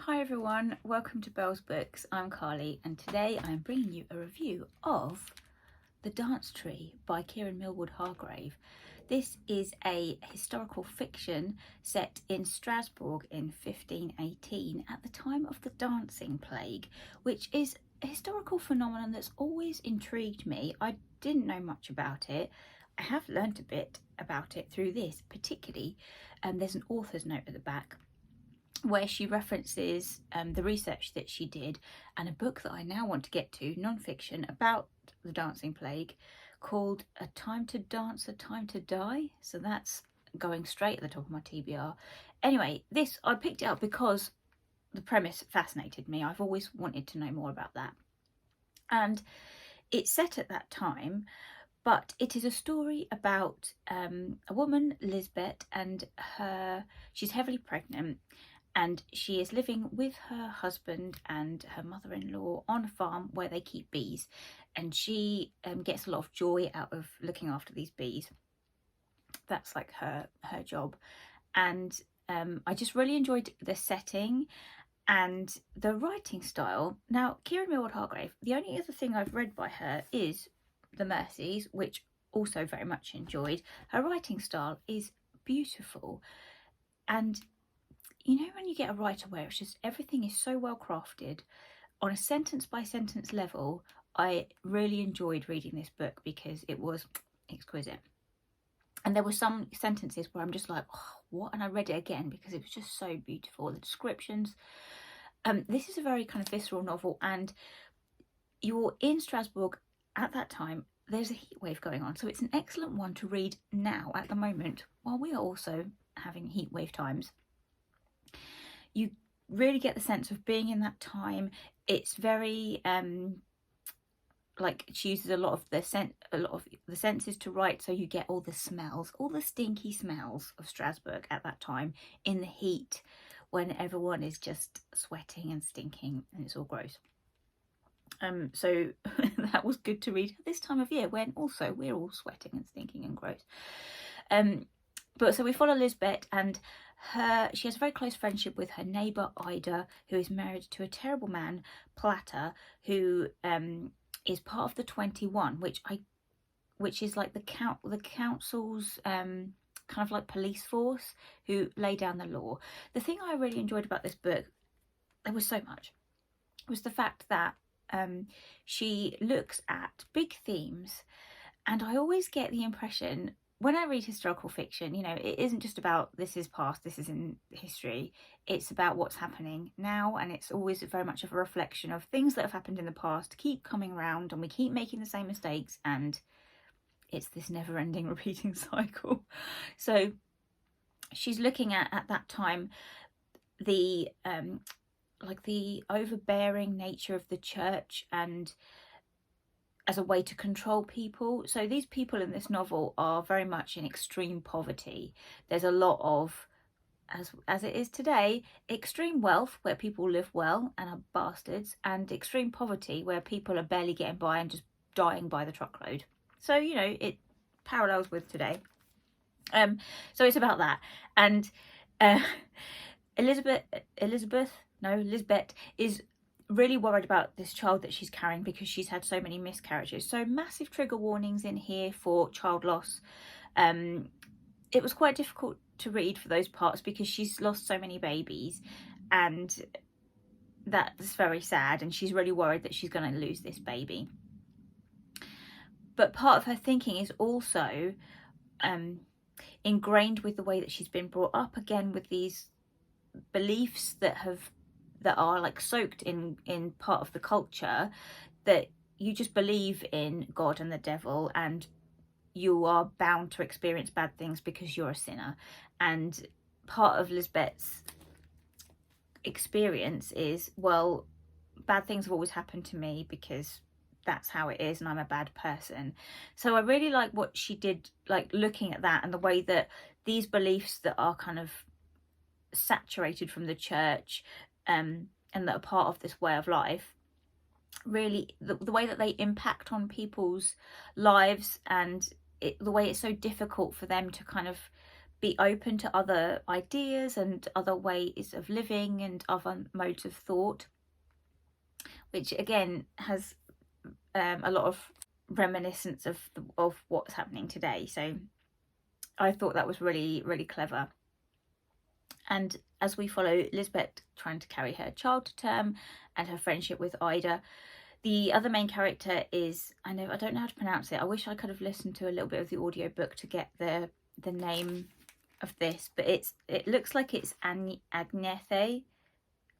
Hi everyone, welcome to Belle's Books. I'm Carly and today I'm bringing you a review of The Dance Tree by Kiran Millwood Hargrave. This is a historical fiction set in Strasbourg in 1518 at the time of the Dancing Plague, which is a historical phenomenon that's always intrigued me. I didn't know much about it. I have learnt a bit about it through this, particularly there's an author's note at the back where she references the research that she did and a book that I now want to get to, non-fiction, about the Dancing Plague called A Time to Dance, A Time to Die. So that's going straight at the top of my TBR. Anyway, I picked it up because the premise fascinated me. I've always wanted to know more about that. And it's set at that time, but it is a story about a woman, Lisbeth, and she's heavily pregnant. And she is living with her husband and her mother-in-law on a farm where they keep bees. And she gets a lot of joy out of looking after these bees. That's like her job. And I just really enjoyed the setting and the writing style. Now, Kiran Millwood Hargrave, the only other thing I've read by her is The Mercies, which also very much enjoyed. Her writing style is beautiful. And you know when you get a writer where it's just everything is so well crafted on a sentence by sentence level. I really enjoyed reading this book because it was exquisite. And there were some sentences where I'm just like, oh, what? And I read it again because it was just so beautiful. The descriptions. This is a very kind of visceral novel, and you're in Strasbourg at that time. There's a heat wave going on, so it's an excellent one to read now at the moment while we are also having heat wave times. You really get the sense of being in that time. It's very like she uses a lot of the senses to write, so you get all the smells, all the stinky smells of Strasbourg at that time in the heat when everyone is just sweating and stinking and it's all gross. So that was good to read at this time of year when also we're all sweating and stinking and gross. But so we follow Lisbeth, and she has a very close friendship with her neighbour Ida, who is married to a terrible man, Platter, who is part of the 21, which is like the council's kind of like police force who lay down the law. The thing I really enjoyed about this book, there was so much, was the fact that she looks at big themes, and I always get the impression when I read historical fiction, you know, it isn't just about this is past, this is in history. It's about what's happening now, and it's always very much of a reflection of things that have happened in the past keep coming around, and we keep making the same mistakes, and it's this never-ending repeating cycle. So she's looking at that time the like the overbearing nature of the church, and as a way to control people. So these people in this novel are very much in extreme poverty. There's a lot of, as it is today, extreme wealth where people live well and are bastards, and extreme poverty where people are barely getting by and just dying by the truckload. So, you know, it parallels with today. So it's about that. And Lisbeth is really worried about this child that she's carrying because she's had so many miscarriages. So massive trigger warnings in here for child loss. It was quite difficult to read for those parts because she's lost so many babies, and that's very sad, and she's really worried that she's going to lose this baby. But part of her thinking is also ingrained with the way that she's been brought up, again with these beliefs that are like soaked in part of the culture, that you just believe in God and the devil, and you are bound to experience bad things because you're a sinner. And part of Lisbeth's experience is, well, bad things have always happened to me because that's how it is and I'm a bad person. So I really like what she did, like looking at that and the way that these beliefs that are kind of saturated from the church and that are part of this way of life, really the way that they impact on people's lives, and the way it's so difficult for them to kind of be open to other ideas and other ways of living and other modes of thought, which again has a lot of reminiscence of what's happening today. So I thought that was really, really clever. And as we follow Lisbeth trying to carry her child to term and her friendship with Ida, the other main character is, I don't know how to pronounce it. I wish I could have listened to a little bit of the audiobook to get the name of this, but it looks like it's Agnethe,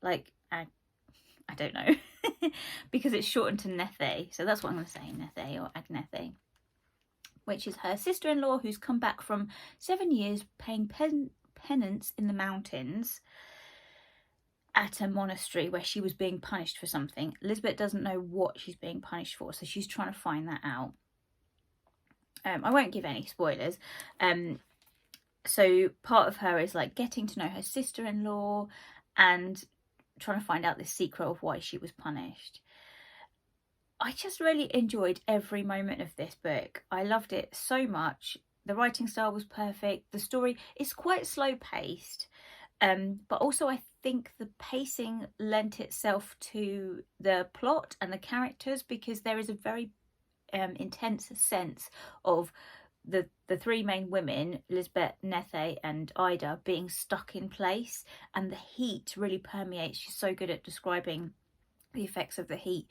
like I don't know, because it's shortened to Nethe, so that's what I'm going to say, Nethe or Agnethe, which is her sister-in-law who's come back from 7 years paying penance in the mountains at a monastery where she was being punished for something. Lisbeth doesn't know what she's being punished for, so she's trying to find that out. I won't give any spoilers. So part of her is like getting to know her sister-in-law and trying to find out the secret of why she was punished. I just really enjoyed every moment of this book. I loved it so much. The writing style was perfect. The story is quite slow paced, but also I think the pacing lent itself to the plot and the characters, because there is a very intense sense of the three main women, Lisbeth, Nethe and Ida, being stuck in place, and the heat really permeates. She's so good at describing the effects of the heat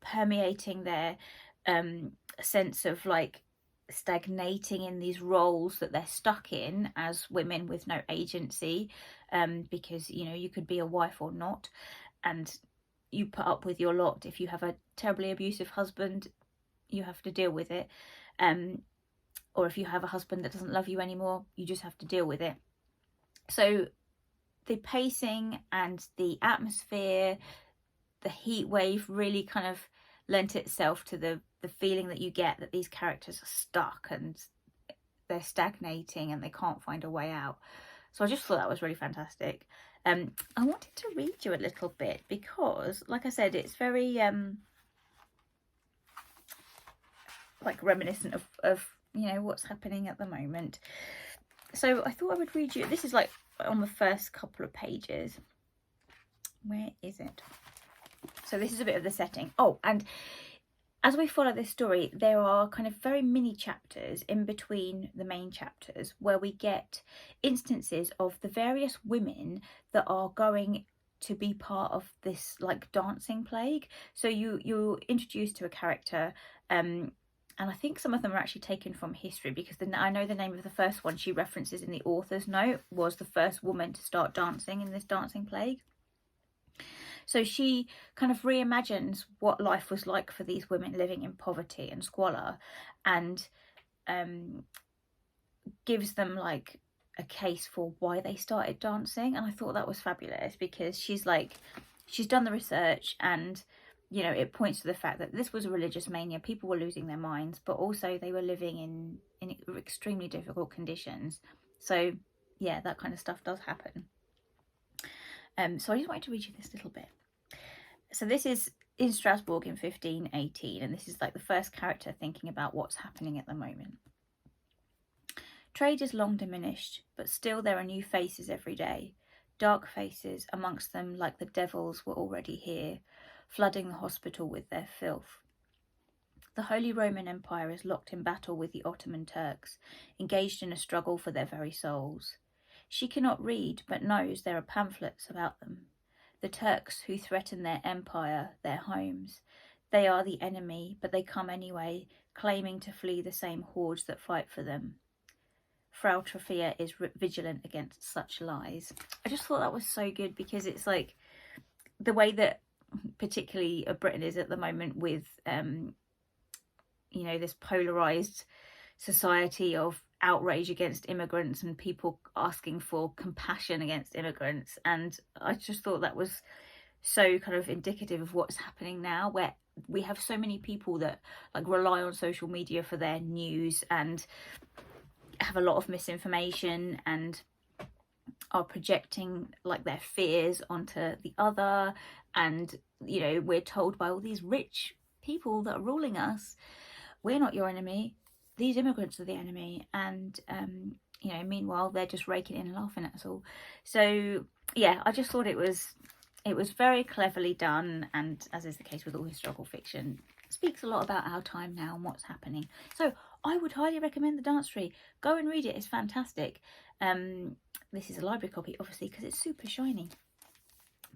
permeating their sense of like stagnating in these roles that they're stuck in as women with no agency, because you could be a wife or not, and you put up with your lot. If you have a terribly abusive husband, you have to deal with it, or if you have a husband that doesn't love you anymore, you just have to deal with it. So the pacing and the atmosphere, the heat wave really kind of lent itself to the feeling that you get that these characters are stuck and they're stagnating and they can't find a way out. So I just thought that was really fantastic. I wanted to read you a little bit because, like I said, it's very like reminiscent of what's happening at the moment. So I thought I would read you, this is like on the first couple of pages. Where is it? So this is a bit of the setting. Oh, and as we follow this story, there are kind of very mini chapters in between the main chapters where we get instances of the various women that are going to be part of this like dancing plague. So you're introduced to a character, and I think some of them are actually taken from history, because I know the name of the first one she references in the author's note was the first woman to start dancing in this dancing plague. So she kind of reimagines what life was like for these women living in poverty and squalor, and gives them like a case for why they started dancing. And I thought that was fabulous, because she's done the research, and it points to the fact that this was a religious mania. People were losing their minds, but also they were living in extremely difficult conditions. So yeah, that kind of stuff does happen. So I just wanted to read you this little bit. So this is in Strasbourg in 1518, and this is like the first character thinking about what's happening at the moment. Trade is long diminished, but still there are new faces every day. Dark faces, amongst them like the devils, were already here, flooding the hospital with their filth. The Holy Roman Empire is locked in battle with the Ottoman Turks, engaged in a struggle for their very souls. She cannot read, but knows there are pamphlets about them. The Turks who threaten their empire, their homes. They are the enemy, but they come anyway, claiming to flee the same hordes that fight for them. Frau Trofea is vigilant against such lies. I just thought that was so good, because it's like the way that particularly Britain is at the moment with this polarized society of outrage against immigrants and people asking for compassion against immigrants. And I just thought that was so kind of indicative of what's happening now, where we have so many people that like rely on social media for their news and have a lot of misinformation and are projecting like their fears onto the other. And we're told by all these rich people that are ruling us, we're not your enemy, these immigrants are the enemy. And you know, meanwhile they're just raking in and laughing at us all. So yeah, I just thought it was very cleverly done, and as is the case with all historical fiction, speaks a lot about our time now and what's happening. So I would highly recommend The Dance Tree. Go and read it, it's fantastic. This is a library copy, obviously, because it's super shiny.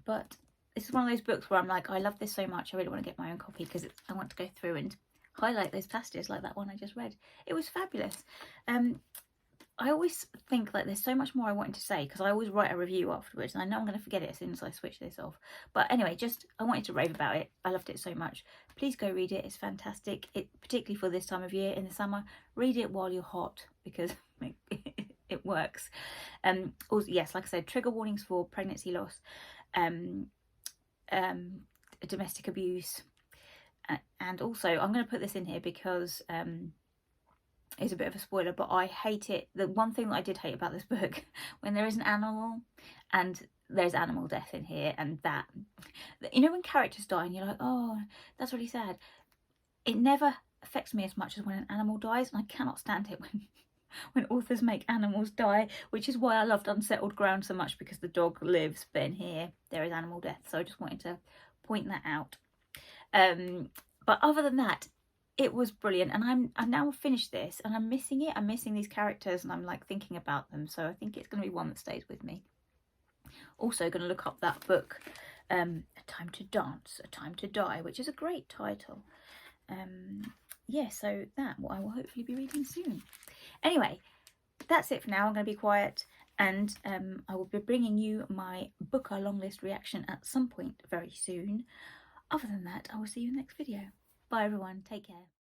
But this is one of those books where I'm like, I love this so much, I really want to get my own copy, because I want to go through and highlight those passages like that one I just read. It was fabulous. I always think like there's so much more I wanted to say, because I always write a review afterwards, and I know I'm going to forget it as soon as I switch this off. But anyway, I wanted to rave about it. I loved it so much. Please go read it. It's fantastic. Particularly for this time of year in the summer, read it while you're hot, because it works. Also, yes, like I said, trigger warnings for pregnancy loss, domestic abuse, and also I'm going to put this in here because it's a bit of a spoiler, but I hate it. The one thing that I did hate about this book, when there is an animal, and there's animal death in here, and that, you know, when characters die and you're like, oh, that's really sad, it never affects me as much as when an animal dies, and I cannot stand it when authors make animals die, which is why I loved Unsettled Ground so much, because the dog lives, but in here there is animal death. So I just wanted to point that out. But other than that, it was brilliant, and I've now finished this, and I'm missing it. I'm missing these characters, and I'm like thinking about them. So I think it's going to be one that stays with me. Also going to look up that book, A Time to Dance, A Time to Die, which is a great title. Yeah, so that I will hopefully be reading soon. Anyway, that's it for now. I'm going to be quiet, and I will be bringing you my Booker long list reaction at some point very soon. Other than that, I will see you in the next video. Bye everyone, take care.